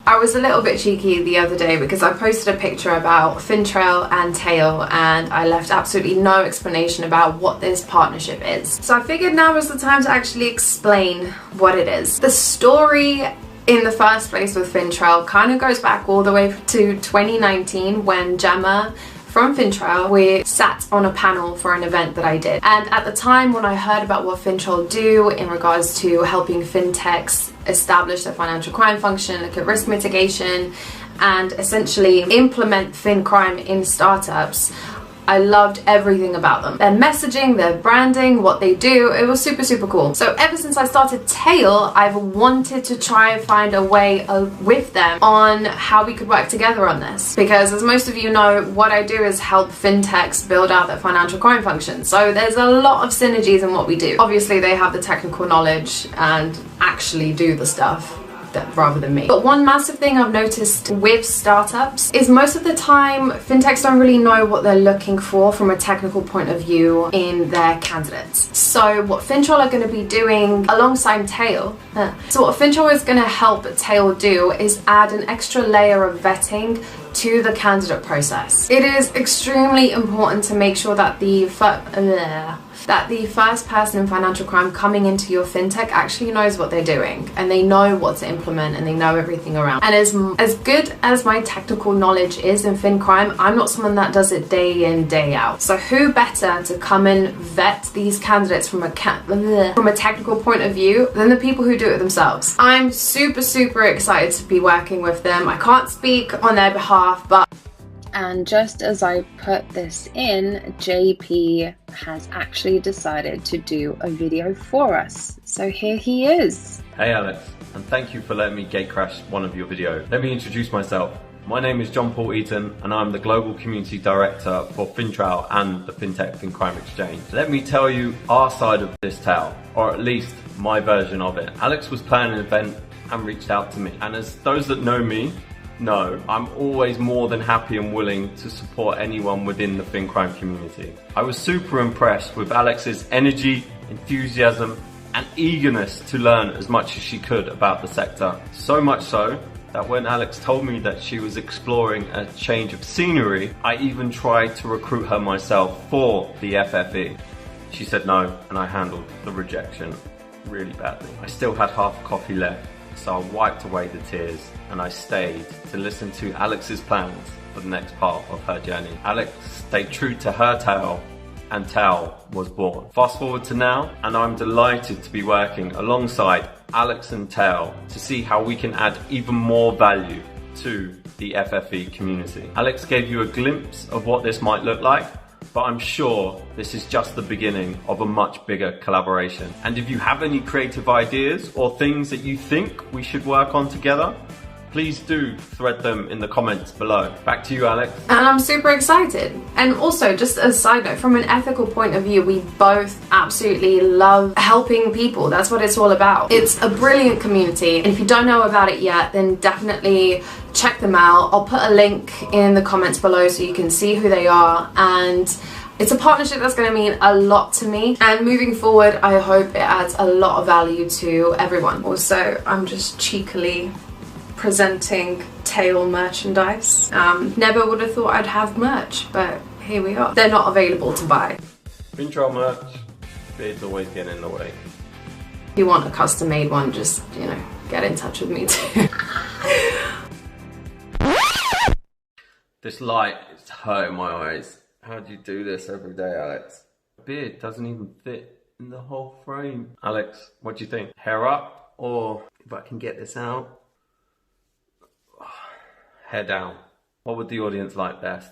I was a little bit cheeky the other day because I posted a picture about FINTRAIL and Tale and I left absolutely no explanation about what this partnership is. So I figured now was the time to actually explain what it is. The story in the first place with FINTRAIL kind of goes back all the way to 2019 when Gemma from FINTRAIL, we sat on a panel for an event that I did. And at the time when I heard about what FINTRAIL do in regards to helping fintechs establish their financial crime function, look at risk mitigation, and essentially implement fin crime in startups, I loved everything about them. Their messaging, their branding, what they do, it was super, super cool. So ever since I started Tale, I've wanted to try and find a way with them on how we could work together on this. Because as most of you know, what I do is help fintechs build out their financial crime function. So there's a lot of synergies in what we do. Obviously they have the technical knowledge and actually do the stuff rather than me. But one massive thing I've noticed with startups is most of the time fintechs don't really know what they're looking for from a technical point of view in their candidates. So what FINTRAIL are going to be doing alongside Tale, so what FINTRAIL is going to help Tale do is add an extra layer of vetting to the candidate process. It is extremely important to make sure that the first person in financial crime coming into your fintech actually knows what they're doing and they know what to implement and they know everything around. And as good as my technical knowledge is in fin crime, I'm not someone that does it day in, day out. So who better to come and vet these candidates from a technical point of view than the people who do it themselves. I'm super, super excited to be working with them. I can't speak on their behalf, but and just as I put this in, JP has actually decided to do a video for us. So here he is. Hey Alex, and thank you for letting me gatecrash one of your videos. Let me introduce myself. My name is John Paul Eaton and I'm the Global Community Director for FinTrail and the FinTech FinCrime Exchange. Let me tell you our side of this tale, or at least my version of it. Alex was planning an event and reached out to me. And as those that know me, no, I'm always more than happy and willing to support anyone within the FinCrime community. I was super impressed with Alex's energy, enthusiasm, and eagerness to learn as much as she could about the sector. So much so that when Alex told me that she was exploring a change of scenery, I even tried to recruit her myself for the FFE. She said no, and I handled the rejection really badly. I still had half a coffee left, so I wiped away the tears and I stayed to listen to Alex's plans for the next part of her journey. Alex stayed true to her tale and Tale was born. Fast forward to now, and I'm delighted to be working alongside Alex and Tale to see how we can add even more value to the FFE community. Alex gave you a glimpse of what this might look like, but I'm sure this is just the beginning of a much bigger collaboration. And if you have any creative ideas or things that you think we should work on together, please do thread them in the comments below. Back to you, Alex. And I'm super excited. And also, just as a side note, from an ethical point of view, we both absolutely love helping people. That's what it's all about. It's a brilliant community. And if you don't know about it yet, then definitely check them out. I'll put a link in the comments below so you can see who they are. And it's a partnership that's going to mean a lot to me. And moving forward, I hope it adds a lot of value to everyone. Also, I'm just cheekily presenting Tale merchandise. Never would have thought I'd have merch, but here we are. They're not available to buy. FinTrail merch, beards always get in the way. If you want a custom made one, just, you know, get in touch with me too. This light is hurting my eyes. How do you do this every day, Alex? Beard doesn't even fit in the whole frame. Alex, what do you think? Hair up, or if I can get this out? Hair down. What would the audience like best?